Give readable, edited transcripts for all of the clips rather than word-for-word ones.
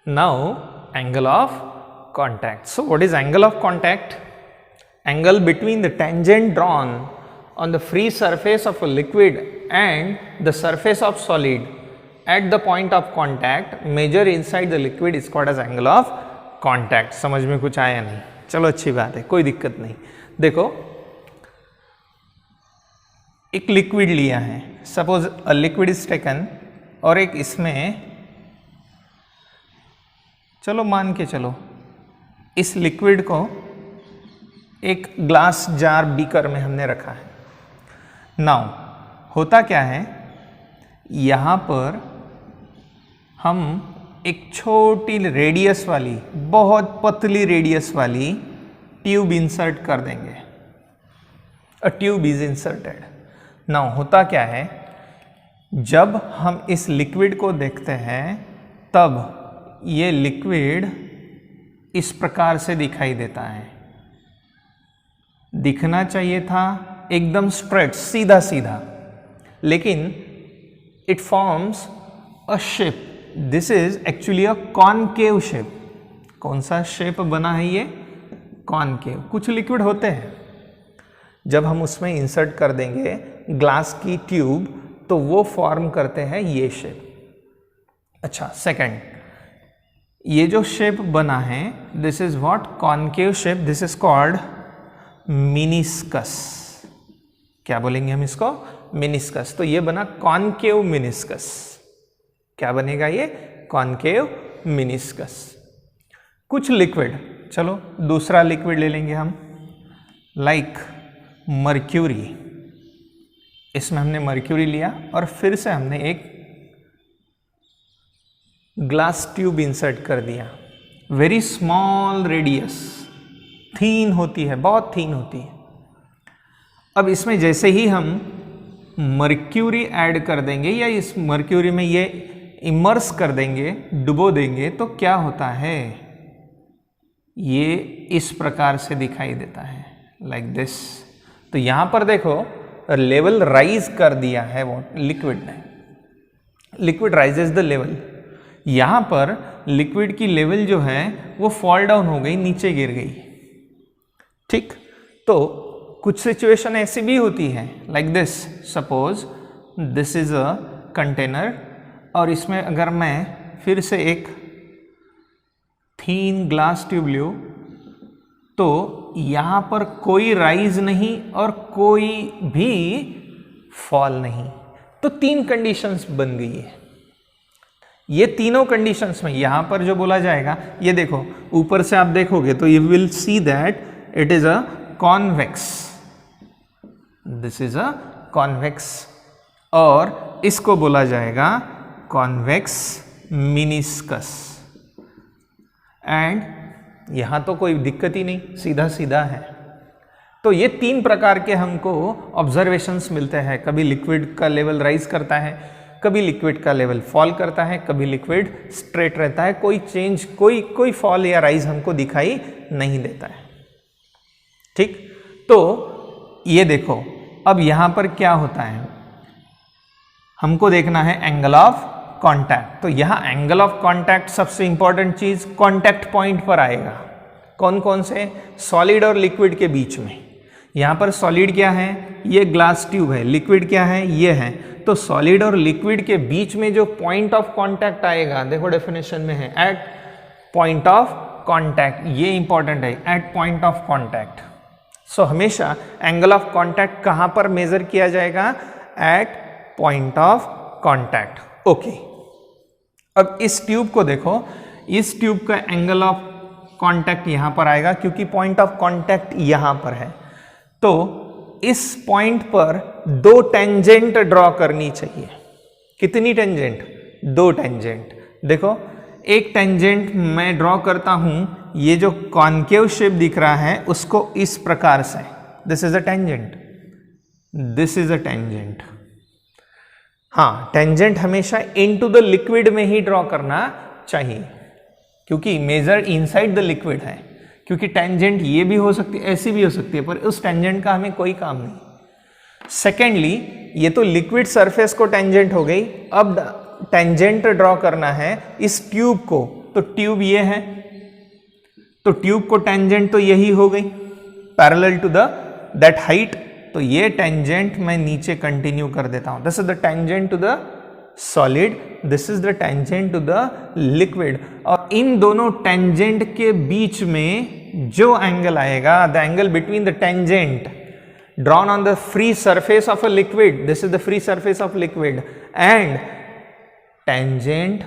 Now angle of contact. So what is angle of contact? Angle between the tangent drawn on the free surface of a liquid and the surface of solid at the point of contact measure inside the liquid is called as angle of contact. समझ में कुछ आया नहीं? चलो अच्छी बात है, कोई दिक्कत नहीं. देखो एक लिक्विड लिया है, suppose a liquid is taken, और एक इसमें चलो मान के चलो इस लिक्विड को एक ग्लास जार बीकर में हमने रखा है. नाउ होता क्या है, यहाँ पर हम एक छोटी रेडियस वाली, बहुत पतली रेडियस वाली ट्यूब इंसर्ट कर देंगे. A tube is inserted. Now होता क्या है, जब हम इस लिक्विड को देखते हैं तब ये लिक्विड इस प्रकार से दिखाई देता है. दिखना चाहिए था एकदम स्ट्रेट, सीधा सीधा, लेकिन it forms a shape. This is actually a concave shape. कौन सा शेप बना है ये? कॉनकेव. कुछ लिक्विड होते हैं जब हम उसमें इंसर्ट कर देंगे ग्लास की ट्यूब तो वो फॉर्म करते हैं ये शेप. अच्छा, सेकंड, ये जो शेप बना है this is what? Concave shape. This is called meniscus. क्या बोलेंगे हम इसको? मिनिस्कस. तो ये बना कॉनकेव मिनिस्कस. क्या बनेगा ये? Concave meniscus. कुछ लिक्विड, चलो दूसरा लिक्विड ले लेंगे हम, लाइक मर्क्यूरी. इसमें हमने मर्क्यूरी लिया और फिर से हमने एक ग्लास ट्यूब इंसर्ट कर दिया. वेरी स्मॉल रेडियस, थीन होती है, बहुत थीन होती है. अब इसमें जैसे ही हम मर्क्यूरी ऐड कर देंगे या इस मर्क्यूरी में ये इमर्स कर देंगे, डुबो देंगे, तो क्या होता है, ये इस प्रकार से दिखाई देता है, लाइक दिस. तो यहां पर देखो लेवल राइज कर दिया है वो लिक्विड ने. Liquid rises the level. यहां पर लिक्विड की लेवल जो है वो फॉल डाउन हो गई, नीचे गिर गई. ठीक, तो कुछ सिचुएशन ऐसी भी होती है, like this. Suppose this is a container और इसमें अगर मैं फिर से एक थीन ग्लास ट्यूब लूं तो यहां पर कोई राइज नहीं और कोई भी फॉल नहीं. तो तीन कंडीशंस बन गई है. ये तीनों कंडीशंस में यहां पर जो बोला जाएगा, ये देखो ऊपर से आप देखोगे तो you will see that it is a convex. This is a convex और इसको बोला जाएगा कॉन्वेक्स मिनिस्कस. एंड यहां तो कोई दिक्कत ही नहीं, सीधा सीधा है. तो ये तीन प्रकार के हमको ऑब्जर्वेशंस मिलते हैं. कभी लिक्विड का लेवल राइज करता है, कभी लिक्विड का लेवल फॉल करता है, कभी लिक्विड स्ट्रेट रहता है. कोई चेंज, कोई फॉल या राइज हमको दिखाई नहीं देता है. ठीक, तो ये देखो अब यहां पर क्या होता है, हमको देखना है एंगल ऑफ कांटेक्ट. तो यहां एंगल ऑफ कांटेक्ट सबसे इंपॉर्टेंट चीज कांटेक्ट पॉइंट पर आएगा. कौन कौन से? सॉलिड और लिक्विड के बीच में. यहां पर सॉलिड क्या है? ये ग्लास ट्यूब है. लिक्विड क्या है? ये है. तो सॉलिड और लिक्विड के बीच में जो पॉइंट ऑफ कांटेक्ट आएगा, देखो डेफिनेशन में है एट पॉइंट ऑफ कांटेक्ट. ये इंपॉर्टेंट है, at point of contact. So हमेशा एंगल ऑफ कांटेक्ट कहां पर मेजर किया जाएगा? At point of contact. Okay, अब इस ट्यूब को देखो, इस ट्यूब का एंगल ऑफ कांटेक्ट यहां पर आएगा क्योंकि पॉइंट ऑफ कांटेक्ट यहां पर है. तो इस पॉइंट पर दो टेंजेंट ड्रॉ करनी चाहिए. कितनी टेंजेंट? दो टेंजेंट. देखो एक टेंजेंट मैं ड्रॉ करता हूं, ये जो कॉनकेव शेप दिख रहा है उसको इस प्रकार से, this is a tangent, this is a tangent. हाँ, टेंजेंट हमेशा इनटू द लिक्विड में ही ड्रॉ करना चाहिए क्योंकि मेजर इनसाइड द लिक्विड है. क्योंकि टेंजेंट ये भी हो सकती है, ऐसी भी हो सकती है, पर उस टेंजेंट का हमें कोई काम नहीं. सेकेंडली, ये तो लिक्विड सरफेस को टेंजेंट हो गई. अब टेंजेंट ड्रॉ करना है इस ट्यूब को तो ट्यूब ये है, तो ट्यूब को टेंजेंट तो यही हो गई parallel to the that height, तो ये टेंजेंट मैं नीचे कंटिन्यू कर देता हूं। This is the tangent to the solid, this is the tangent to the liquid. और इन दोनों टेंजेंट के बीच में जो एंगल आएगा, the angle between the tangent drawn on the free surface of a liquid, this is the free surface of liquid, and tangent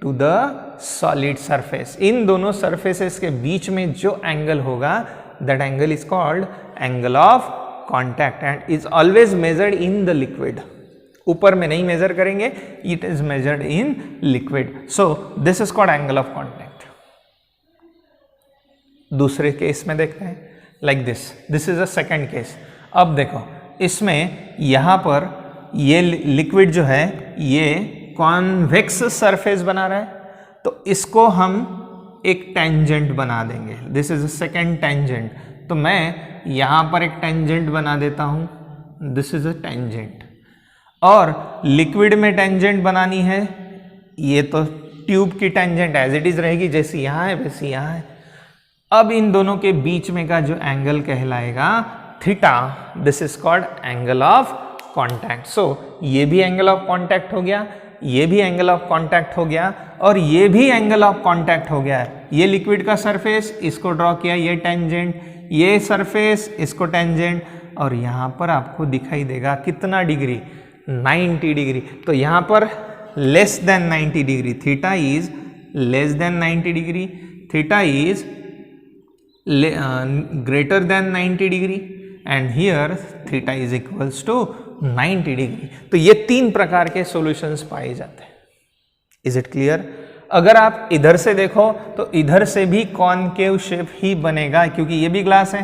to the solid surface, इन दोनों surfaces के बीच में जो एंगल होगा, that angle is called angle of contact and is always measured in the liquid. ऊपर में नहीं major करेंगे, it is measured in liquid. So this is called angle of contact. दूसरे केस में देखते हैं, like this is a second case. अब देखो इसमें यहाँ पर ये लिक्विड जो है ये कॉन्वेक्स सरफेस बना रहा है, तो इसको हम एक टेंजेंट बना देंगे। This is a second tangent, तो मैं यहाँ पर एक टेंजेंट बना देता हूँ, दिस इज अ टेंजेंट। और लिक्विड में टेंजेंट बनानी है, ये तो ट्यूब की टेंजेंट एज इट इज रहेगी, जैसी यहाँ है वैसी यहाँ है। अब इन दोनों के बीच में का जो एंगल कहलाएगा theta, this is called angle of contact. So ये भी एंगल ऑफ कॉन्टैक्ट हो गया, ये भी एंगल ऑफ कॉन्टैक्ट हो गया, और ये भी एंगल ऑफ कॉन्टैक्ट हो गया। ये लिक्विड का सरफेस, इसको ड्रॉ किया, ये टेंजेंट, ये सरफेस, इसको टेंजेंट, और यहाँ पर आपको दिखाई देगा कितना डिग्री, 90 डिग्री। तो यहाँ पर less than 90 degree, theta is less than 90 degree, theta is greater than 90 degree, and here theta is equals to 90 degree. तो ये तीन प्रकार के सॉल्यूशंस पाए जाते हैं। Is it clear? अगर आप इधर से देखो तो इधर से भी कॉनकेव शेप ही बनेगा, क्योंकि ये भी ग्लास है,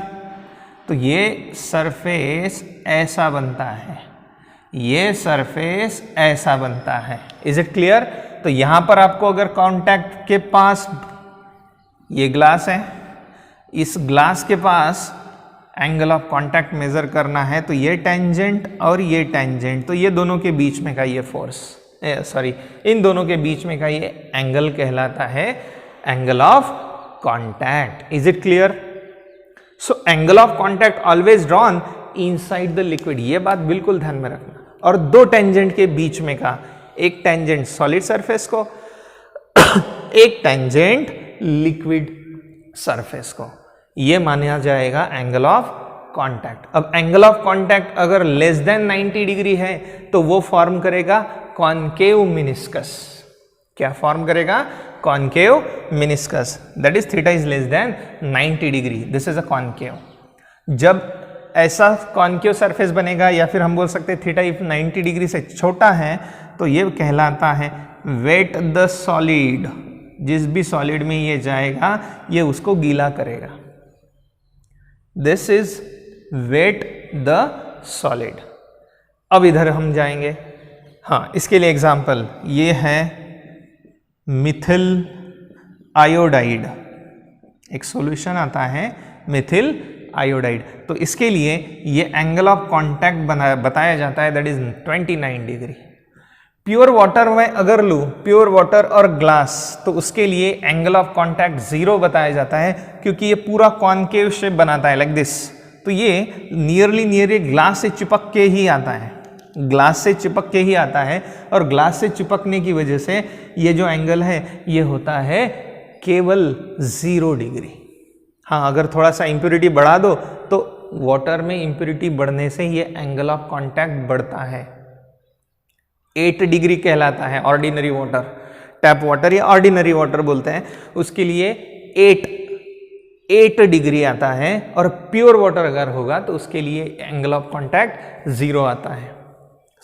तो ये सरफेस ऐसा बनता है, ये सरफेस ऐसा बनता है। Is it clear? तो यहां पर आपको अगर कांटेक्ट के पास ये ग्लास है, इस ग्लास के पास एंगल ऑफ कांटेक्ट मेजर करना है, तो ये टेंजेंट और ये टेंजेंट, तो ये दोनों के बीच में का ये फोर्स, इन दोनों के बीच में का ये एंगल कहलाता है angle of contact. Is it clear? So angle of contact always drawn inside the liquid, ये बात बिल्कुल ध्यान में रखना। और दो टेंजेंट के बीच में का, एक टेंजेंट सॉलिड सरफेस को, एक टेंजेंट लिक्विड सरफेस को, ये माना जाएगा एंगल ऑफ कांटेक्ट। अब एंगल ऑफ कांटेक्ट अगर लेस देन 90 डिग्री है तो वो फॉर्म करेगा कॉनकेव मेनिस्कस। क्या फॉर्म करेगा? Concave meniscus, that is theta is less than 90 degree, this is a concave. जब ऐसा कॉनकेव सरफेस बनेगा, या फिर हम बोल सकते हैं थीटा इफ 90 डिग्री से छोटा है, तो ये कहलाता है वेट द सॉलिड। जिस भी सॉलिड में ये जाएगा ये उसको गीला करेगा, this is wet the solid. अब इधर हम जाएंगे, हाँ इसके लिए एग्जांपल ये है मिथिल आयोडाइड, एक सॉल्यूशन आता है मिथिल आयोडाइड। तो इसके लिए ये एंगल ऑफ कांटेक्ट बताया जाता है, that is 29 degree. Pure water में अगर लूँ, प्योर वाटर और ग्लास, तो उसके लिए एंगल ऑफ कांटेक्ट 0 बताया जाता है, क्योंकि ये पूरा कॉनकेव शेप बनाता है लाइक दिस। तो ये नियरली ग्लास से चिपक के ही आता है, ग्लास से चिपक के ही आता है, और ग्लास से चिपकने की वजह से ये जो एंगल है ये होता है केवल 0 डिग्री। हाँ, अगर थोड़ा सा इम्प्योरिटी बढ़ा दो तो वाटर में इम्प्योरिटी बढ़ने से ये एंगल ऑफ कांटेक्ट बढ़ता है। 8 डिग्री कहलाता है ऑर्डिनरी वाटर, टैप वाटर या ऑर्डिनरी वाटर बोलते हैं, उसके लिए 8 डिग्री आता है। और प्योर वाटर अगर होगा तो उसके लिए एंगल ऑफ कांटेक्ट 0 आता है।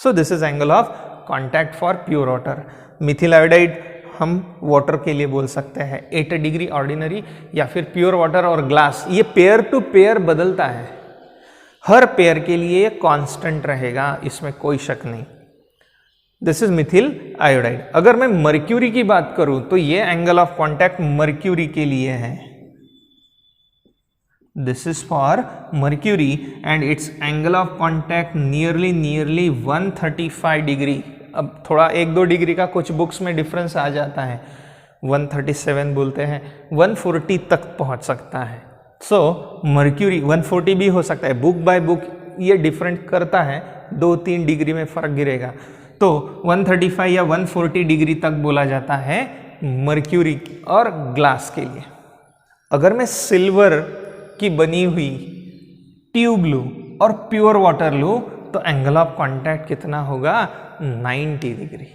सो this is angle of contact for pure water. Mithil iodide हम वाटर के लिए बोल सकते हैं 8 डिग्री ऑर्डिनरी, या फिर प्योर वाटर और ग्लास, ये पेयर टू पेयर बदलता है, हर पेयर के लिए कांस्टेंट रहेगा, इसमें कोई शक नहीं। This is Mithil iodide. अगर मैं मर्क्यूरी की बात करूं तो ये एंगल ऑफ कांटेक्ट मर्क्यूरी के लिए है, this is for mercury and it's angle of contact nearly 135 degree. अब थोड़ा 1-2 डिग्री का कुछ बुक्स में डिफरेंस आ जाता है, 137 बोलते हैं, 140 तक पहुंच सकता है। सो मर्क्यूरी 140 भी हो सकता है, बुक बाय बुक ये डिफरेंट करता है, 2-3 डिग्री में फर्क गिरेगा। तो 135 या 140 डिग्री तक बोला जाता है मर्क्यूरी और ग्लास के लिए। अगर मैं सिल्वर की बनी हुई ट्यूब लूँ और प्योर वाटर लूँ तो एंगल ऑफ कांटेक्ट कितना होगा, 90 डिग्री।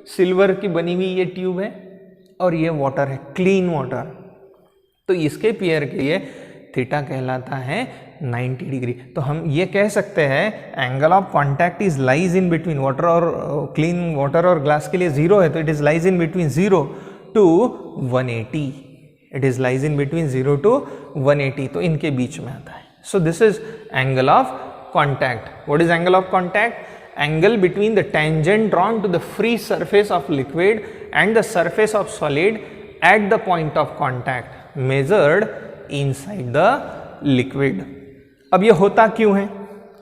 सिल्वर की बनी हुई ये ट्यूब है और ये वाटर है, क्लीन वाटर, तो इसके पेयर के लिए थीटा कहलाता है 90 डिग्री। तो हम ये कह सकते हैं angle of contact is lies in between water और क्लीन वाटर और ग्लास के लिए 0 है, तो it is lies in between 0 to 180, it is lies in between 0 to 180, तो इनके बीच में आता है। सो this is angle of contact. What is angle of contact? Angle between the tangent drawn to the free surface of liquid and the surface of solid at the point of contact measured inside the liquid। अब ये होता क्यों है?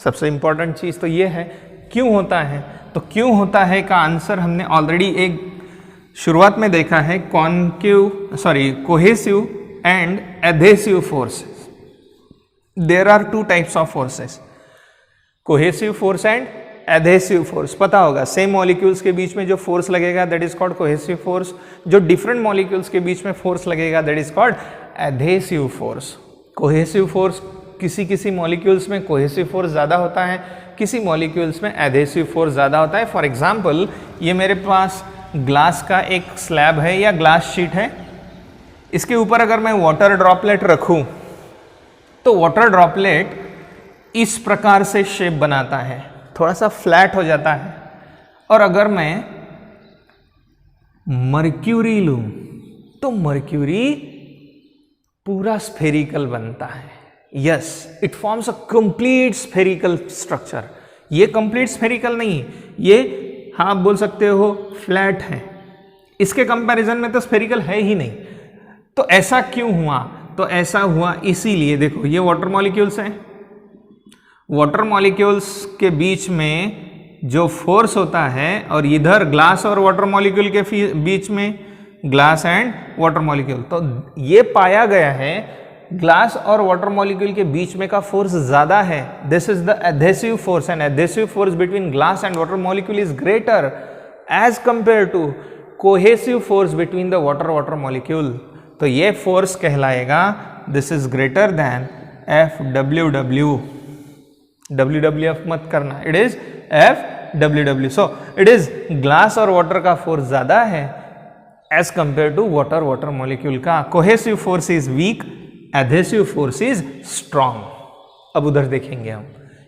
सबसे important चीज तो ये है क्यों होता है। तो क्यों होता है का आंसर हमने ऑलरेडी एक शुरुआत में देखा है, cohesive and adhesive forces. There are 2 types of forces, cohesive force and adhesive force. पता होगा सेम मॉलिक्यूल्स के बीच में जो फोर्स लगेगा that is called cohesive force, जो डिफरेंट मॉलिक्यूल्स के बीच में फोर्स लगेगा that is called adhesive force. Cohesive force किसी मॉलिक्यूल्स में कोहेसिव फोर्स ज़्यादा होता है, किसी मॉलिक्यूल्स में एडहेसिव फोर्स ज़्यादा होता है। फॉर एग्जाम्पल ये मेरे पास ग्लास का एक स्लैब है या ग्लास शीट है, इसके ऊपर अगर मैं वाटर ड्रॉपलेट रखूँ तो वाटर ड्रॉपलेट इस प्रकार से शेप बनाता है, थोड़ा सा फ्लैट हो जाता है। और अगर मैं मर्क्यूरी लूं तो मर्क्यूरी पूरा स्फेरिकल बनता है। Yes, it forms a complete spherical structure. ये कंप्लीट स्फेरिकल नहीं, ये हाँ आप बोल सकते हो फ्लैट है, इसके कंपैरिजन में तो स्फेरिकल है ही नहीं। तो ऐसा क्यों हुआ? तो ऐसा हुआ इसीलिए, देखो ये वाटर मॉलिक्यूल्स हैं, वाटर मॉलिक्यूल्स के बीच में जो फोर्स होता है और इधर ग्लास और वाटर मॉलिक्यूल के बीच में ग्लास एंड वाटर मॉलिक्यूल, तो ये पाया गया है ग्लास और वाटर मॉलिक्यूल के बीच में का फोर्स ज्यादा है। This is the adhesive force and adhesive force between glass and water molecule is greater as compare to cohesive force between the water molecule. तो ये फोर्स कहलाएगा this is greater than FWW। WWF मत करना, it is FWW। So it is glass और water का force ज्यादा है as compare to water molecule का। Cohesive force is weak, adhesive force is strong. अब उधर देखेंगे हम,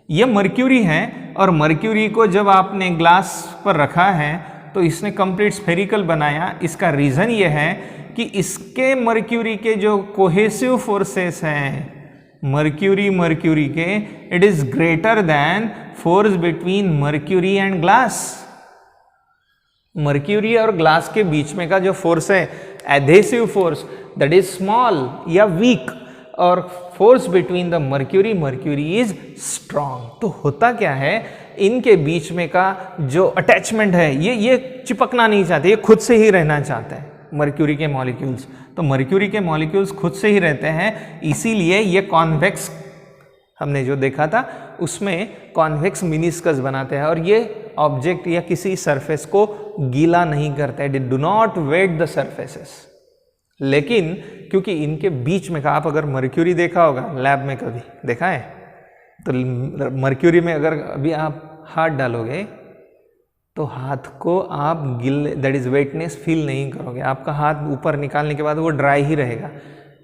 ये मर्क्यूरी है और मर्क्यूरी को जब आपने ग्लास पर रखा है तो इसने कंप्लीट स्फेरिकल बनाया। इसका रीजन ये है कि इसके मर्क्यूरी के जो कोहेसिव फोर्सेस हैं मर्क्यूरी के, it is greater then force between mercury and glass. Mercury और ग्लास के बीच में का जो फोर्स है adhesive force, that is small या वीक, और force between the mercury is strong. तो होता क्या है, इनके बीच में का जो अटैचमेंट है ये चिपकना नहीं चाहते, ये खुद से ही रहना चाहते हैं मर्क्यूरी के मॉलिक्यूल्स। तो मर्क्यूरी के मॉलिक्यूल्स खुद से ही रहते हैं, इसीलिए ये कॉन्वेक्स, हमने जो देखा था उसमें कॉन्वेक्स मिनिस्कस बनाते हैं और ये ऑब्जेक्ट या किसी सरफेस को गीला नहीं करते, they do not wet the surfaces. लेकिन क्योंकि इनके बीच में का, आप अगर मर्क्यूरी देखा होगा लैब में, कभी देखा है तो मर्क्यूरी में अगर अभी आप हाथ डालोगे तो हाथ को आप गिल, दैट इज वेटनेस फील नहीं करोगे, आपका हाथ ऊपर निकालने के बाद वो ड्राई ही रहेगा।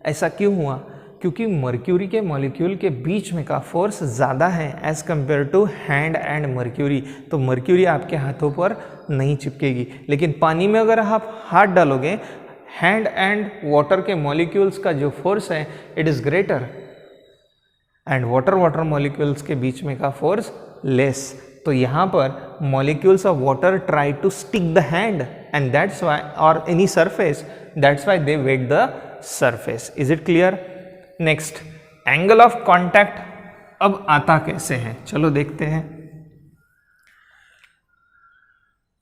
ऐसा क्यों हुआ? क्योंकि मर्क्यूरी के मॉलिक्यूल के बीच में का फोर्स ज़्यादा है as compare to hand and mercury. तो मर्क्यूरी आपके हाथों पर नहीं चिपकेगी, लेकिन पानी में अगर आप हाथ डालोगे, हैंड एंड वाटर के मॉलिक्यूल्स का जो फोर्स है it is greater and water molecules के बीच में का फोर्स लेस। तो यहाँ पर molecules of water try to stick the hand and that's why, और any surface, that's why they wet the surface. Is it clear? Next, angle of contact अब आता कैसे है, चलो देखते हैं।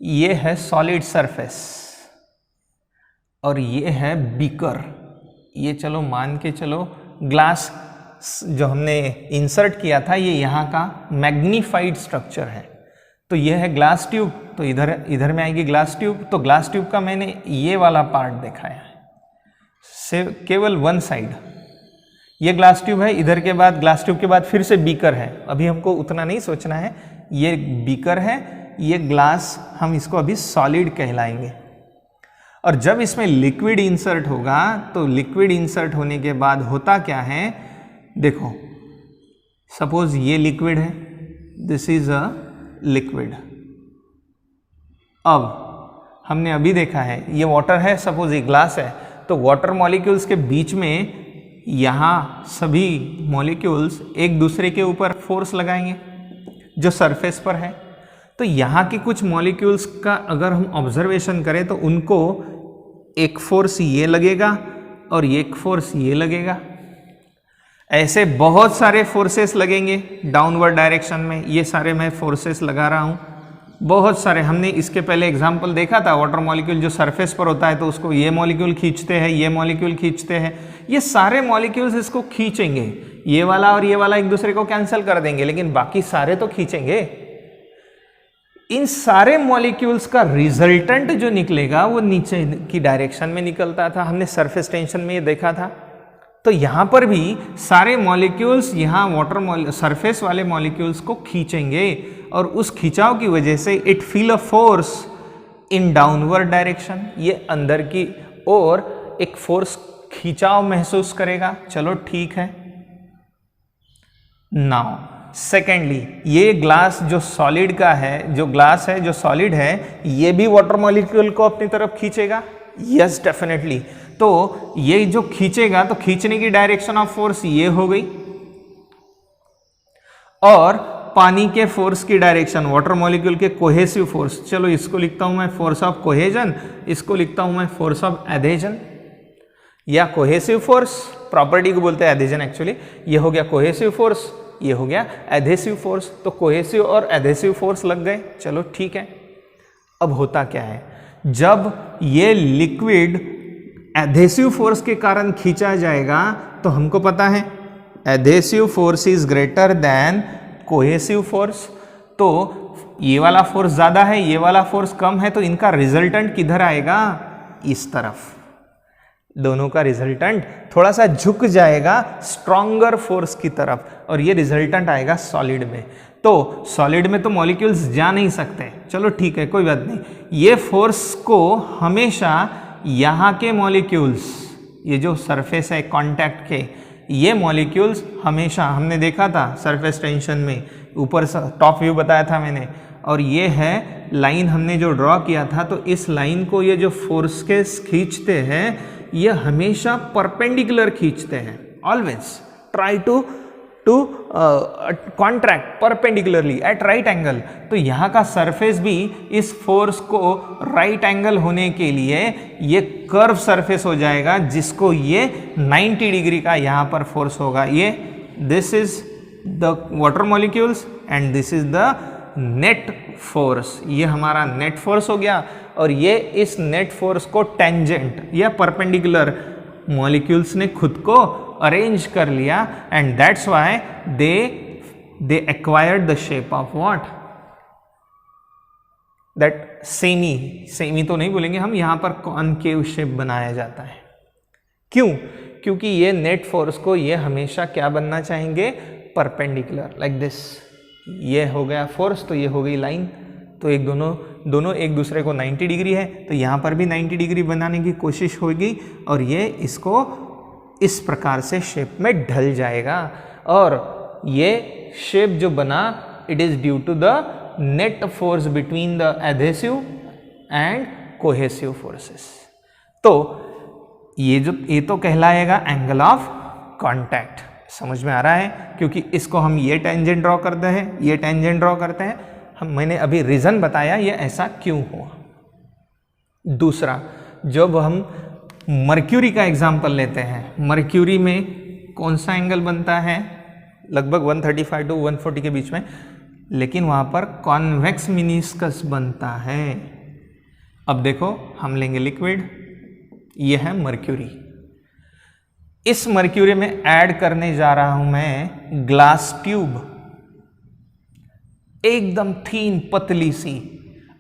ये है सॉलिड सरफेस, और ये है बीकर। ये चलो मान के चलो ग्लास जो हमने इंसर्ट किया था ये यहाँ का मैग्नीफाइड स्ट्रक्चर है। तो ये है ग्लास ट्यूब, तो इधर में आएगी ग्लास ट्यूब। तो ग्लास ट्यूब का मैंने ये वाला पार्ट दिखाया है, सिर्फ केवल वन साइड। ये ग्लास ट्यूब है, इधर के बाद ग्लास ट्यूब के बाद फिर से बीकर है। अभी हमको उतना नहीं सोचना है, ये बीकर है, ये ग्लास, हम इसको अभी सॉलिड कहलाएंगे। और जब इसमें लिक्विड इंसर्ट होगा तो लिक्विड इंसर्ट होने के बाद होता क्या है, देखो सपोज ये लिक्विड है, दिस इज अ लिक्विड। अब हमने अभी देखा है ये वाटर है, सपोज ये ग्लास है, तो वाटर मॉलिक्यूल्स के बीच में यहाँ सभी मॉलिक्यूल्स एक दूसरे के ऊपर फोर्स लगाएंगे जो सरफेस पर है। तो यहाँ के कुछ मॉलिक्यूल्स का अगर हम ऑब्जर्वेशन करें तो उनको एक फोर्स ये लगेगा और एक फोर्स ये लगेगा। ऐसे बहुत सारे फोर्सेस लगेंगे डाउनवर्ड डायरेक्शन में। ये सारे मैं फोर्सेस लगा रहा हूँ, बहुत सारे। हमने इसके पहले एग्जाम्पल देखा था, वाटर मॉलिक्यूल जो सरफेस पर होता है तो उसको ये मॉलिक्यूल खींचते हैं, ये मॉलिक्यूल खींचते हैं, ये सारे मॉलिक्यूल्स इसको खींचेंगे। ये वाला और ये वाला एक दूसरे को कैंसिल कर देंगे, लेकिन बाकी सारे तो खींचेंगे। इन सारे मॉलिक्यूल्स का रिजल्टेंट जो निकलेगा वो नीचे की डायरेक्शन में निकलता था, हमने सरफेस टेंशन में ये देखा था। तो यहाँ पर भी सारे मॉलिक्यूल्स यहाँ वाटर सरफेस वाले मॉलिक्यूल्स को खींचेंगे और उस खिंचाव की वजह से it feel a force in downward direction. ये अंदर की ओर एक फोर्स खिंचाव महसूस करेगा। चलो ठीक है। नाउ सेकेंडली, ये ग्लास जो सॉलिड का है, जो ग्लास है जो सॉलिड है, ये भी वाटर मॉलिक्यूल को अपनी तरफ खींचेगा। Yes definitely. तो ये जो खींचेगा तो खींचने की डायरेक्शन ऑफ फोर्स ये हो गई, और पानी के फोर्स की डायरेक्शन, वाटर मॉलिक्यूल के कोहेसिव फोर्स, चलो इसको लिखता हूं मैं फोर्स ऑफ कोहेजन, इसको लिखता हूं मैं फोर्स ऑफ एडेजन या कोहेसिव फोर्स। प्रॉपर्टी को बोलते हैं एडेजन एक्चुअली। ये हो गया कोहेसिव फोर्स, ये हो गया एडेसिव फोर्स। तो कोहेसिव और एडेसिव फोर्स लग गए। चलो ठीक है। अब होता क्या है, जब ये लिक्विड एडेसिव फोर्स के कारण खींचा जाएगा तो हमको पता है adhesive force is greater then cohesive force. तो ये वाला फोर्स ज्यादा है, ये वाला फोर्स कम है, तो इनका रिजल्टेंट किधर आएगा, इस तरफ। दोनों का रिजल्टेंट थोड़ा सा झुक जाएगा स्ट्रॉन्गर फोर्स की तरफ, और ये रिजल्टेंट आएगा सॉलिड में। तो सॉलिड में तो मॉलिक्यूल्स जा नहीं सकते, चलो ठीक है कोई बात नहीं। ये फोर्स को हमेशा यहाँ के मॉलिक्यूल्स, ये जो सरफेस है कांटेक्ट के, ये मॉलिक्यूल्स हमेशा, हमने देखा था सरफेस टेंशन में, ऊपर से टॉप व्यू बताया था मैंने, और ये है लाइन हमने जो ड्रॉ किया था। तो इस लाइन को ये जो फोर्स के खींचते हैं ये हमेशा परपेंडिकुलर खींचते हैं। Always try to contract perpendicularly at right angle. तो यहाँ का सरफेस भी इस फोर्स को राइट एंगल होने के लिए ये कर्व सरफेस हो जाएगा, जिसको ये 90 डिग्री का यहाँ पर फोर्स होगा। ये this is the water molecules and this is the net force. ये हमारा नेट फोर्स हो गया, और ये इस नेट फोर्स को टेंजेंट या परपेंडिकुलर मॉलिक्यूल्स ने खुद को अरेंज कर लिया, and that's why they acquired the shape of what, that semi तो नहीं बोलेंगे हम, यहां पर कॉनकेव शेप बनाया जाता है। क्यों? क्योंकि ये नेट फोर्स को ये हमेशा क्या बनना चाहेंगे, परपेंडिकुलर, लाइक दिस। ये हो गया फोर्स, तो ये हो गई लाइन, तो एक दोनों एक दूसरे को 90 डिग्री है, तो यहाँ पर भी 90 डिग्री बनाने की कोशिश होगी, और ये इसको इस प्रकार से शेप में ढल जाएगा। और ये शेप जो बना, it is due to the net force between the adhesive and cohesive forces. तो ये तो कहलाएगा एंगल ऑफ कांटेक्ट। समझ में आ रहा है? क्योंकि इसको हम ये टेंजेंट ड्रॉ करते हैं, ये टेंजेंट ड्रॉ करते हैं। मैंने अभी रीजन बताया ये ऐसा क्यों हुआ। दूसरा, जब हम मर्क्यूरी का एग्जाम्पल लेते हैं, मर्क्यूरी में कौन सा एंगल बनता है, लगभग 135 टू 140 के बीच में, लेकिन वहाँ पर कॉन्वेक्स मिनिस्कस बनता है। अब देखो, हम लेंगे लिक्विड, ये है मर्क्यूरी। इस मर्क्यूरी में ऐड करने जा रहा हूं मैं ग्लास ट्यूब, एकदम थीन पतली सी।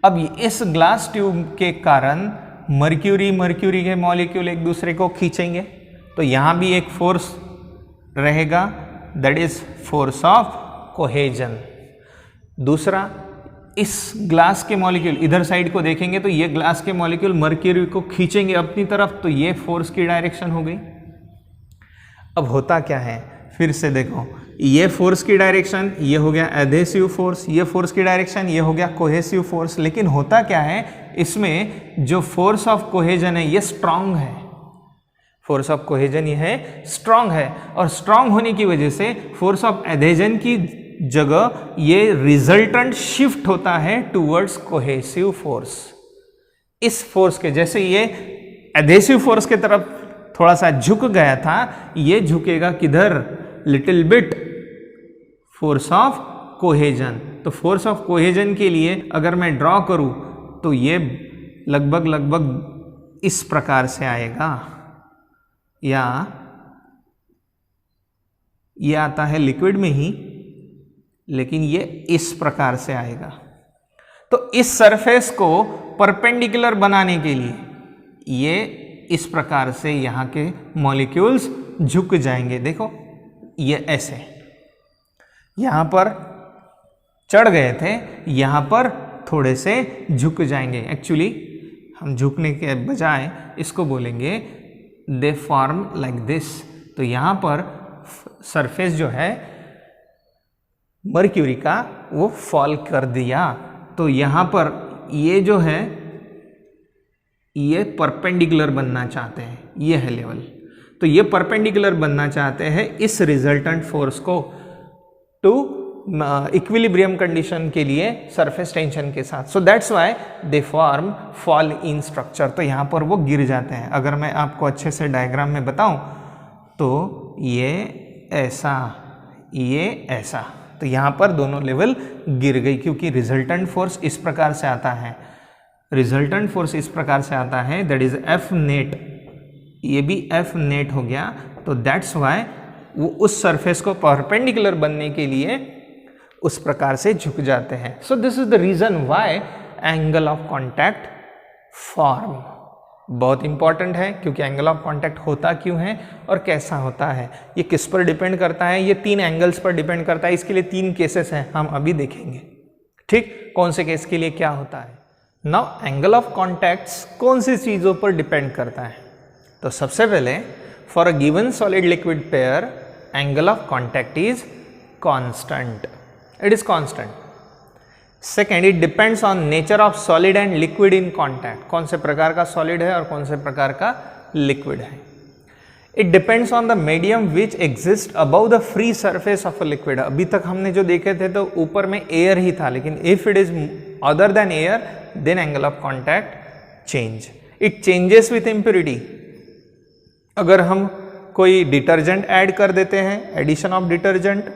अब इस ग्लास ट्यूब के कारण मर्क्यूरी के मॉलिक्यूल एक दूसरे को खींचेंगे, तो यहां भी एक फोर्स रहेगा, that is force of cohesion. दूसरा, इस ग्लास के मॉलिक्यूल इधर साइड को देखेंगे तो ये ग्लास के मॉलिक्यूल मर्क्यूरी को खींचेंगे अपनी तरफ, तो ये फोर्स की डायरेक्शन हो गई। अब होता क्या है, फिर से देखो, ये फोर्स की डायरेक्शन, ये हो गया एडहेसिव फोर्स, ये फोर्स की डायरेक्शन, ये हो गया कोहेसिव फोर्स। लेकिन होता क्या है, इसमें जो फोर्स ऑफ कोहेजन है ये स्ट्रांग है, फोर्स ऑफ कोहेजन ये है स्ट्रांग है, और स्ट्रांग होने की वजह से फोर्स ऑफ एडहेजन की जगह ये रिजल्टेंट शिफ्ट होता है टूवर्ड्स कोहेसिव फोर्स। इस फोर्स के जैसे ये एडहेसिव फोर्स के तरफ थोड़ा सा झुक गया था, ये झुकेगा किधर, little bit force of cohesion. तो फोर्स ऑफ कोहेजन के लिए अगर मैं ड्रॉ करूं तो ये लगभग इस प्रकार से आएगा, या ये आता है लिक्विड में ही, लेकिन ये इस प्रकार से आएगा। तो इस सरफेस को परपेंडिकुलर बनाने के लिए ये इस प्रकार से यहाँ के मॉलिक्यूल्स झुक जाएंगे। देखो ये ऐसे यहाँ पर चढ़ गए थे, यहाँ पर थोड़े से झुक जाएंगे। एक्चुअली हम झुकने के बजाय इसको बोलेंगे दे फॉर्म लाइक दिस। तो यहाँ पर सरफेस जो है मर्क्यूरी का वो फॉल कर दिया, तो यहाँ पर ये जो है ये परपेंडिकुलर बनना चाहते हैं, ये है लेवल, तो ये परपेंडिकुलर बनना चाहते हैं इस रिजल्टेंट फोर्स को टू इक्विलिब्रियम कंडीशन के लिए सरफेस टेंशन के साथ। So that's why they form fall in structure. तो यहाँ पर वो गिर जाते हैं। अगर मैं आपको अच्छे से डायग्राम में बताऊं तो ये ऐसा, ये ऐसा, तो यहाँ पर दोनों लेवल गिर गई, क्योंकि रिजल्टेंट फोर्स इस प्रकार से आता है, रिजल्टेंट फोर्स इस प्रकार से आता है, दैट इज एफ नेट, ये भी एफ नेट हो गया। तो दैट्स व्हाई वो उस सरफेस को परपेंडिकुलर बनने के लिए उस प्रकार से झुक जाते हैं। So this is the reason why angle of contact form. बहुत इंपॉर्टेंट है, क्योंकि एंगल ऑफ कांटेक्ट होता क्यों है और कैसा होता है, ये किस पर डिपेंड करता है, ये 3 एंगल्स पर डिपेंड करता है। इसके लिए 3 केसेस हैं, हम अभी देखेंगे। ठीक, कौन से केस के लिए क्या होता है। नाउ एंगल ऑफ कांटेक्ट्स कौन सी चीज़ों पर डिपेंड करता है, तो सबसे पहले for a given solid liquid pair angle of contact is constant, it is constant. Second, it depends on nature of solid and liquid in contact, कौन से प्रकार का सॉलिड है और कौन से प्रकार का लिक्विड है। It depends on the medium which exist above the free surface of a liquid. अभी तक हमने जो देखे थे तो ऊपर में एयर ही था, लेकिन if it is other than air then angle of contact change. It changes with impurity. अगर हम कोई डिटर्जेंट ऐड कर देते हैं, addition of detergent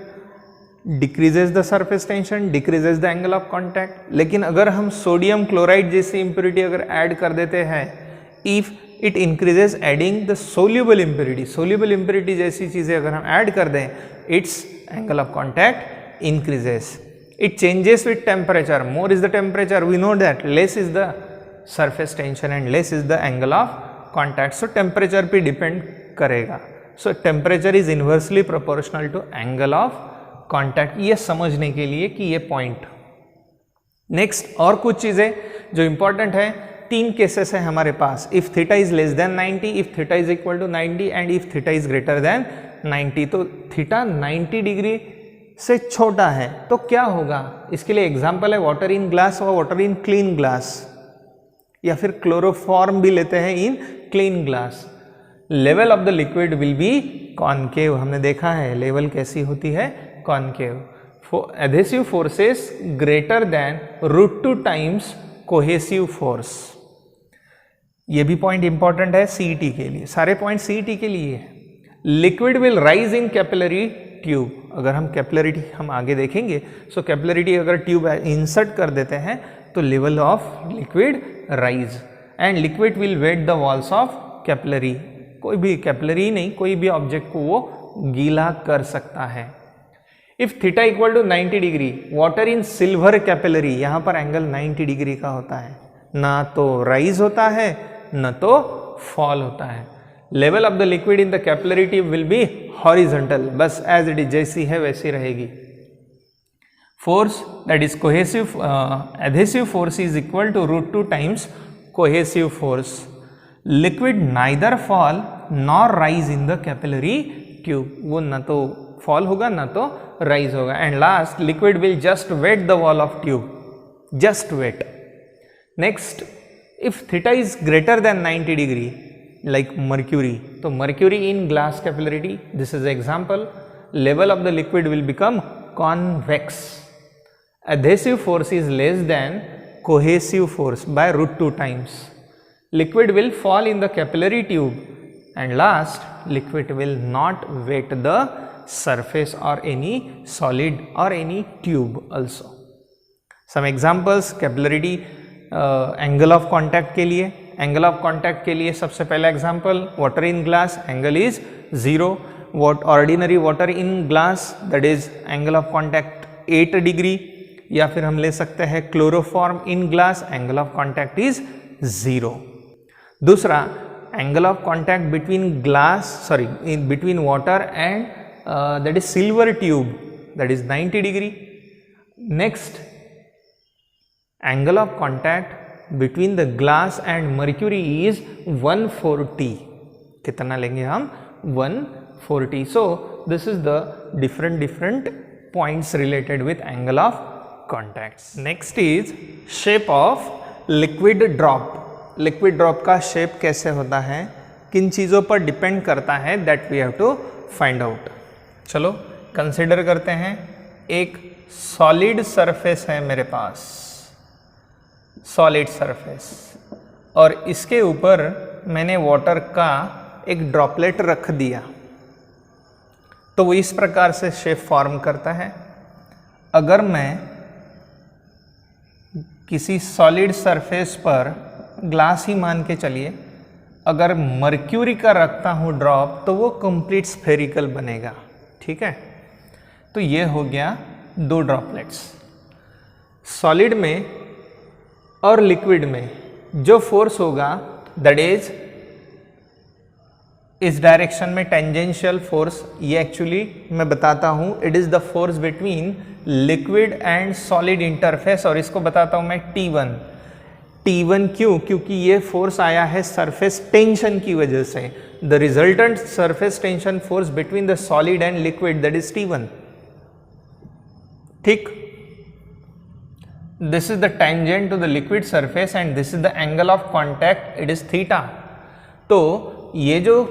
decreases the surface tension, decreases the angle of contact. लेकिन अगर हम सोडियम क्लोराइड जैसी इम्प्योरिटी अगर ऐड कर देते हैं, if it increases adding the soluble impurity, soluble impurity जैसी चीजें अगर हम ऐड कर दें, its angle of contact increases. It changes with temperature. More is the temperature, we know that. Less is the surface tension and less is the angle of contact. So temperature पे depend करेगा. So temperature is inversely proportional to angle of contact. ये समझने के लिए कि ये point. Next और कुछ चीजें जो important है, 3 केसेस है हमारे पास. If theta is less than 90, if theta is equal to 90 and if theta is greater than 90. तो theta 90 डिग्री से छोटा है तो क्या होगा, इसके लिए एग्जाम्पल है वाटर इन ग्लास और वाटर इन क्लीन ग्लास, या फिर क्लोरोफॉर्म भी लेते हैं in clean glass. Level of the liquid will be concave. हमने देखा है लेवल कैसी होती है, concave. Adhesive forces greater than √2 times cohesive force. ये भी पॉइंट इंपॉर्टेंट है सीईटी के लिए, सारे पॉइंट सीईटी के लिए है। Liquid will rise in capillary tube. अगर हम कैपिलरिटी हम आगे देखेंगे, सो कैपिलरिटी अगर ट्यूब इंसर्ट कर देते हैं तो level of liquid rise and liquid will wet the walls of capillary, कोई भी कैपिलरी नहीं, कोई भी ऑब्जेक्ट को वो गीला कर सकता है। If theta equal to 90 degree, water in silver capillary, यहाँ पर एंगल 90 डिग्री का होता है, ना तो राइज होता है न तो फॉल होता है। Level of the liquid in the capillary tube will be horizontal, बस एज इट इज, जैसी है वैसी रहेगी। Force that is cohesive adhesive force is equal to √2 times cohesive force. Liquid neither fall nor rise in the capillary tube, वो न तो fall होगा ना तो राइज होगा। And last, liquid will just wet the wall of tube, just wet. Next, if theta is greater than 90 degree like mercury, तो mercury in glass capillarity, this is example, level of the liquid will become convex. Adhesive force is less than cohesive force by √2 times. Liquid will fall in the capillary tube and last, liquid will not wet the surface or any solid or any tube also. Some examples, capillarity angle of contact के लिए, angle of contact के लिए सबसे पहला example, water in glass, angle is 0. What ordinary water in glass, that is angle of contact 8 degree. या फिर हम ले सकते हैं chloroform in glass, angle of contact is 0. दूसरा, angle of contact between between water and that is silver tube, that is 90 degree. Next, angle of contact between the glass and mercury is 140. कितना लेंगे हम? 140. So this is the different points related with angle of contacts. Next is shape of liquid drop. Liquid drop का shape कैसे होता है, किन चीज़ों पर डिपेंड करता है, that we have to find out. चलो कंसिडर करते हैं, एक सॉलिड सरफेस है मेरे पास, सॉलिड सरफेस, और इसके ऊपर मैंने वाटर का एक ड्रॉपलेट रख दिया, तो वो इस प्रकार से शेप फॉर्म करता है। अगर मैं किसी सॉलिड सरफेस पर ग्लास ही मान के चलिए, अगर मर्क्यूरी का रखता हूँ ड्रॉप, तो वो कंप्लीट स्फेरिकल बनेगा, ठीक है। तो ये हो गया 2 ड्रॉपलेट्स। सॉलिड में और लिक्विड में जो फोर्स होगा, दैट इज इस डायरेक्शन में टेंजेंशियल फोर्स, ये एक्चुअली मैं बताता हूँ, it is the force between liquid and solid interface, और इसको बताता हूँ मैं T1। T1 क्यों? क्योंकि ये फोर्स आया है सरफेस टेंशन की वजह से। The resultant surface tension force between the solid and liquid, that is T1, ठीक। This is the tangent to the liquid surface and this is the angle of contact, it is theta. तो ये जो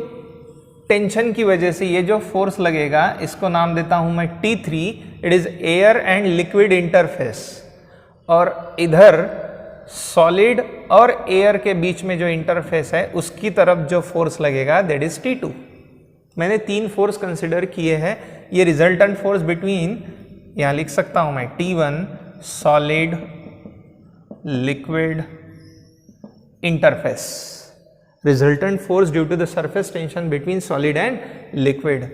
tension की वजह से ये जो force लगेगा, इसको नाम देता हूं मैं T3, it is air and liquid interface. और इधर सॉलिड और एयर के बीच में जो इंटरफेस है, उसकी तरफ जो फोर्स लगेगा, दैट इज T2। मैंने 3 फोर्स कंसिडर किए हैं। ये रिजल्टेंट फोर्स बिटवीन, यहां लिख सकता हूं मैं T1 solid liquid interface, resultant force due to the surface tension between solid and liquid.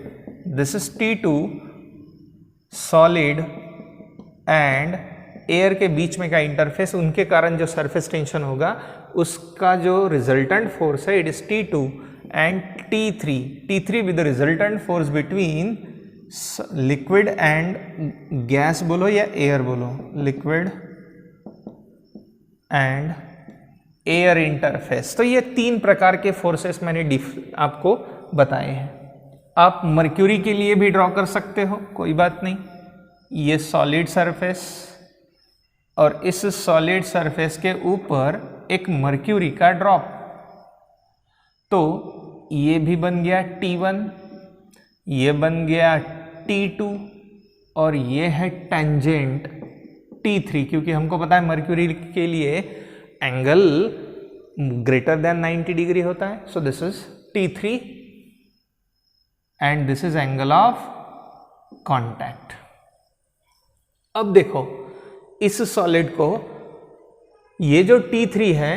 This is T2 solid and air के बीच में का इंटरफेस, उनके कारण जो सरफेस टेंशन होगा उसका जो रिजल्टेंट फोर्स है, it is T2 and T3 with the resultant force between liquid and gas बोलो या एयर बोलो, लिक्विड एंड एयर इंटरफेस। तो ये 3 प्रकार के फोर्सेस मैंने आपको बताए हैं। आप मर्क्यूरी के लिए भी ड्रॉ कर सकते हो, कोई बात नहीं। ये सॉलिड सरफेस और इस सॉलिड सरफेस के ऊपर एक मर्क्यूरी का ड्रॉप, तो ये भी बन गया T1, ये बन गया T2 और ये है टेंजेंट T3, क्योंकि हमको पता है मर्क्यूरी के लिए एंगल ग्रेटर देन 90 डिग्री होता है। सो this is T3 and this is angle of contact. अब देखो इस सॉलिड को, ये जो T3 है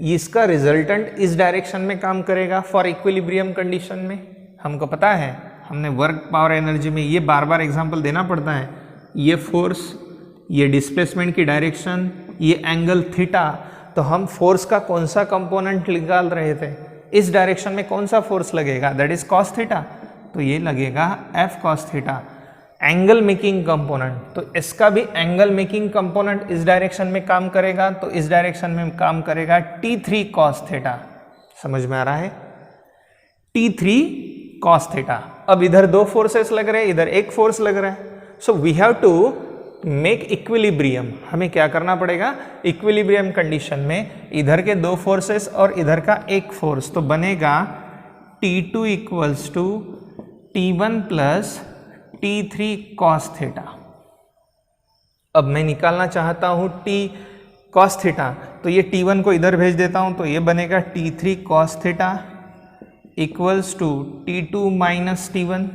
इसका रिजल्टेंट इस डायरेक्शन में काम करेगा फॉर इक्विलिब्रियम कंडीशन में। हमको पता है, हमने वर्क पावर एनर्जी में ये बार बार एग्जांपल देना पड़ता है। ये फोर्स, ये डिस्प्लेसमेंट की डायरेक्शन, ये एंगल थीटा, तो हम फोर्स का कौन सा कंपोनेंट निकाल रहे थे, इस डायरेक्शन में कौन सा फोर्स लगेगा, दैट इज कॉस थीटा, तो ये लगेगा F cos theta. Angle making component, तो इसका भी एंगल मेकिंग कंपोनेंट इस डायरेक्शन में काम करेगा, तो इस डायरेक्शन में काम करेगा T3 कॉस थीटा। समझ में आ रहा है, T3 कॉस थीटा। अब इधर दो फोर्सेस लग रहे हैं, इधर एक फोर्स लग रहा है, so we have to make equilibrium. हमें क्या करना पड़ेगा, इक्विलिब्रियम कंडीशन में इधर के दो फोर्सेस और इधर का एक फोर्स, तो बनेगा T2 equals to T1 plus T3 cos theta. अब मैं निकालना चाहता हूं T cos थीटा, तो ये T1 को इधर भेज देता हूं, तो ये बनेगा T3 cos theta equals to T2 minus T1।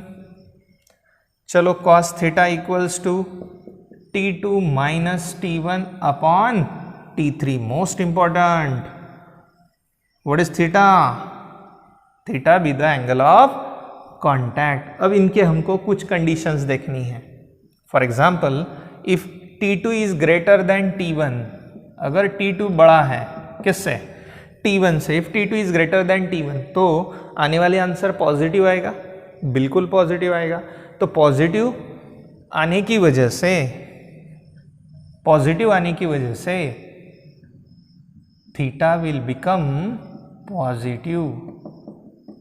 चलो cos theta equals to T2 minus T1 upon T3। Most important, what is theta? Theta be the angle of contact. अब इनके हमको कुछ कंडीशंस देखनी है। For example, if T2 is greater than T1, अगर T2 बड़ा है किससे, T1 से, if T2 is greater than T1, तो आने वाले आंसर पॉजिटिव आएगा, बिल्कुल पॉजिटिव आएगा। तो पॉजिटिव आने की वजह से, पॉजिटिव आने की वजह से थीटा विल बिकम पॉजिटिव,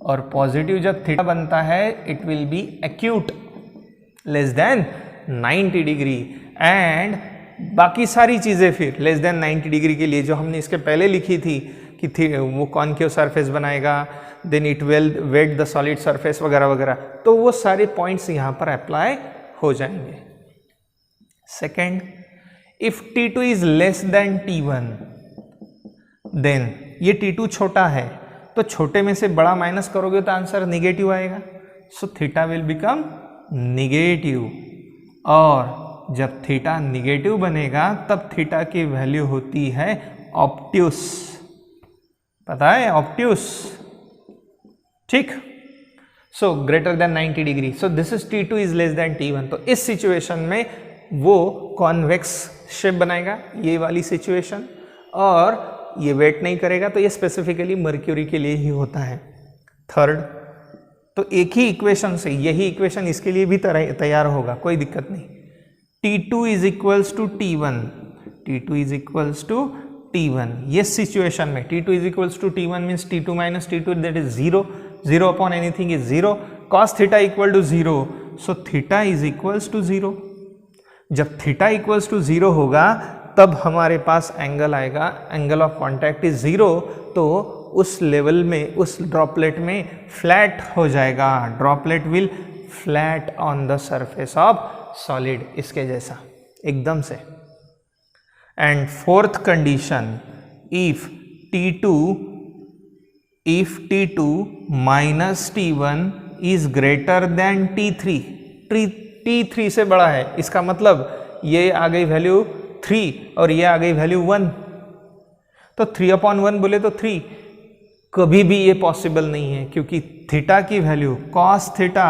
और पॉजिटिव जब थीटा बनता है it will be acute less than 90 degree, and बाकी सारी चीज़ें फिर लेस देन 90 डिग्री के लिए जो हमने इसके पहले लिखी थी कि वो कॉनकेव सरफेस बनाएगा, then it will wet the solid surface वगैरह वगैरह, तो वो सारे पॉइंट्स यहाँ पर अप्लाई हो जाएंगे। Second, if T2 is less than T1, then ये T2 छोटा है, तो छोटे में से बड़ा माइनस करोगे तो आंसर निगेटिव आएगा, so theta will become negative, और जब थीटा निगेटिव बनेगा तब थीटा की वैल्यू होती है ऑब्ट्यूस। पता है ऑब्ट्यूस, ठीक। So greater than 90 degree, so this is T2 is less than T1। तो इस सिचुएशन में वो कॉन्वेक्स शेप बनाएगा, ये वाली सिचुएशन, और ये वेट नहीं करेगा, तो ये स्पेसिफिकली मर्क्यूरी के लिए ही होता है। थर्ड, तो एक ही इक्वेशन से यही इक्वेशन इसके लिए भी तैयार होगा, कोई दिक्कत नहीं। T2 is equals to T1, T2 is equals to T1, ये सिचुएशन में T2 is equals to T1 means T2 minus T2 that is 0, 0 upon anything is 0, cos theta equal to 0, so theta is equals to 0। जब theta equals to 0 होगा तब हमारे पास angle आएगा, angle of contact is 0, तो उस level में, उस ड्रॉपलेट में फ्लैट हो जाएगा, droplet will flat on the surface of solid, इसके जैसा एकदम से। And fourth condition, if T2 minus T1 is greater then T3, T3 से बड़ा है, इसका मतलब ये आ गई वैल्यू 3 और ये आ गई वैल्यू 1, तो 3/1 बोले तो 3, कभी भी ये पॉसिबल नहीं है, क्योंकि थीटा की वैल्यू, cos थीटा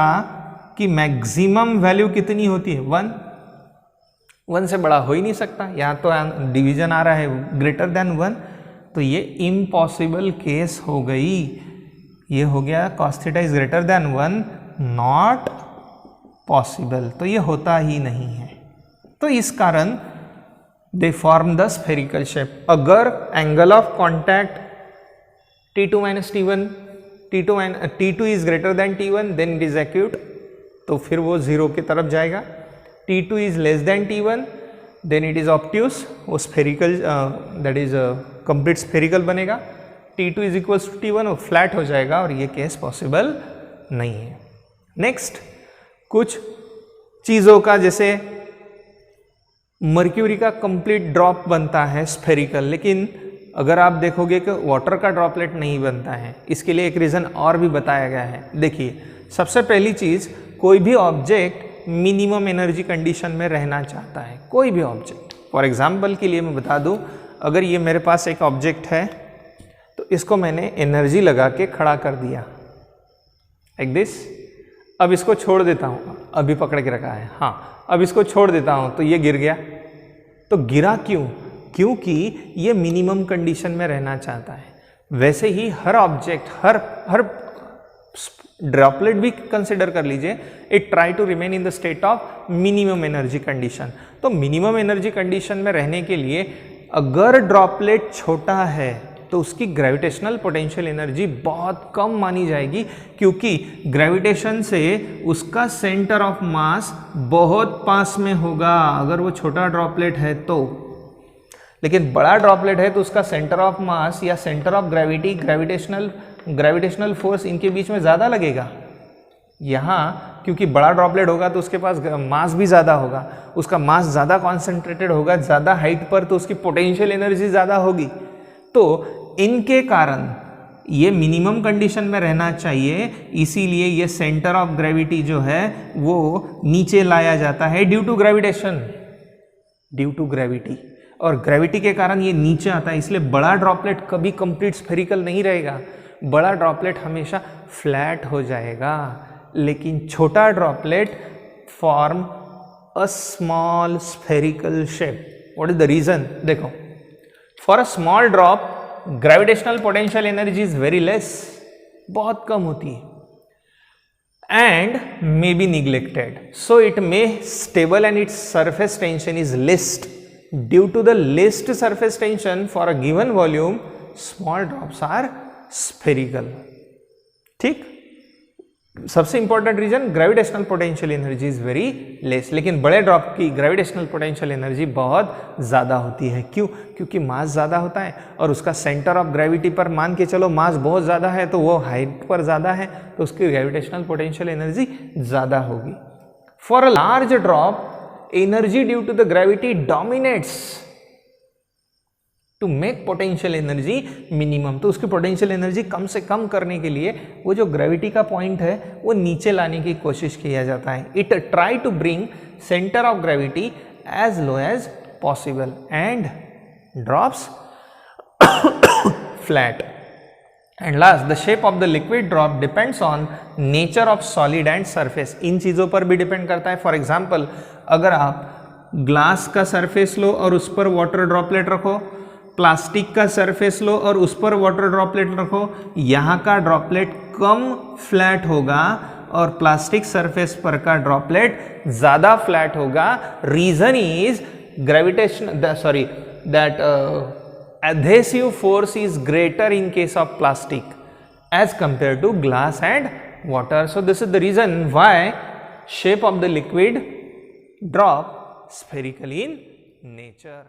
की मैक्सिमम वैल्यू कितनी होती है, 1 से बड़ा हो ही नहीं सकता। यहाँ तो डिवीजन आ रहा है ग्रेटर देन 1, तो ये इम्पॉसिबल केस हो गई, ये हो गया cos theta is greater then 1, not possible, तो ये होता ही नहीं है। तो इस कारण they form the spherical shape। अगर angle of contact T2 minus T1, T2 is greater than T1, then it is acute, तो फिर वो 0 की तरफ जाएगा। T2 is less than T1, then it is obtuse, वो spherical, that is complete spherical बनेगा। T2 is equals to T1, वो flat हो जाएगा, और ये केस पॉसिबल नहीं है। नेक्स्ट, कुछ चीज़ों का, जैसे मर्क्यूरी का कंप्लीट ड्रॉप बनता है स्फेरिकल, लेकिन अगर आप देखोगे कि वाटर का ड्रॉपलेट नहीं बनता है, इसके लिए एक रीज़न और भी बताया गया है। देखिए, सबसे पहली चीज़, कोई भी ऑब्जेक्ट मिनिमम एनर्जी कंडीशन में रहना चाहता है, कोई भी ऑब्जेक्ट। फॉर एग्जांपल के लिए मैं बता दूं, अगर ये मेरे पास एक ऑब्जेक्ट है, तो इसको मैंने एनर्जी लगा के खड़ा कर दिया लाइक दिस। अब इसको छोड़ देता हूँ, अभी पकड़ के रखा है, हाँ, अब इसको छोड़ देता हूँ तो ये गिर गया। तो गिरा क्यों? क्योंकि ये मिनिमम कंडीशन में रहना चाहता है। वैसे ही हर ऑब्जेक्ट, हर ड्रॉपलेट भी कंसिडर कर लीजिए, it try to remain in the state of minimum energy condition. तो मिनिमम एनर्जी कंडीशन में रहने के लिए अगर ड्रॉपलेट छोटा है तो उसकी ग्रेविटेशनल पोटेंशियल एनर्जी बहुत कम मानी जाएगी, क्योंकि ग्रेविटेशन से उसका सेंटर ऑफ मास बहुत पास में होगा अगर वो छोटा ड्रॉपलेट है तो। लेकिन बड़ा ड्रॉपलेट है तो उसका सेंटर ऑफ मास या centre of gravity, gravitational force इनके बीच में ज़्यादा लगेगा। यहाँ क्योंकि बड़ा ड्रॉपलेट होगा तो उसके पास मास भी ज़्यादा होगा, उसका मास ज़्यादा कॉन्सेंट्रेटेड होगा ज़्यादा हाइट पर, तो उसकी पोटेंशियल एनर्जी ज़्यादा होगी। तो इनके कारण ये मिनिमम कंडीशन में रहना चाहिए, इसीलिए ये सेंटर ऑफ ग्रेविटी जो है वो नीचे लाया जाता है due to gravitation, due to gravity. और ग्रेविटी के कारण ये नीचे आता है, इसलिए बड़ा ड्रॉपलेट कभी कंप्लीट स्फेरिकल नहीं रहेगा, बड़ा ड्रॉपलेट हमेशा फ्लैट हो जाएगा। लेकिन छोटा droplet form a small spherical shape. What is the reason? देखो, for a small drop gravitational potential energy is very less, बहुत कम होती है, and may be neglected, so it may stable and its surface tension is least. Due to the least surface tension for a given volume, small drops are spherical. ठीक, सबसे important reason gravitational potential energy is very less, लेकिन बड़े drop की gravitational potential energy बहुत ज़्यादा होती है। क्यों? क्योंकि मास ज़्यादा होता है और उसका सेंटर ऑफ ग्रेविटी पर मान के चलो मास बहुत ज़्यादा है तो वो हाइट पर ज़्यादा है, तो उसकी ग्रेविटेशनल पोटेंशियल एनर्जी ज़्यादा होगी। For a large drop energy due to the gravity dominates to make potential energy minimum. तो उसकी पोटेंशियल एनर्जी कम से कम करने के लिए वो जो ग्रेविटी का पॉइंट है वो नीचे लाने की कोशिश किया जाता है। It try to bring centre of gravity as low as possible and drops flat. And last, the shape of the liquid drop depends on nature of solid and surface. इन चीज़ों पर भी डिपेंड करता है। फॉर एग्जाम्पल, अगर आप glass का surface लो और उस पर वाटर ड्रॉपलेट रखो, प्लास्टिक का सरफेस लो और उस पर वाटर ड्रॉपलेट रखो, यहाँ का ड्रॉपलेट कम फ्लैट होगा और प्लास्टिक सरफेस पर का ड्रॉपलेट ज़्यादा फ्लैट होगा। Reason is gravitation, that adhesive force is greater in case of plastic as compared to glass and water. So this is the reason why shape of the liquid drop spherical in nature.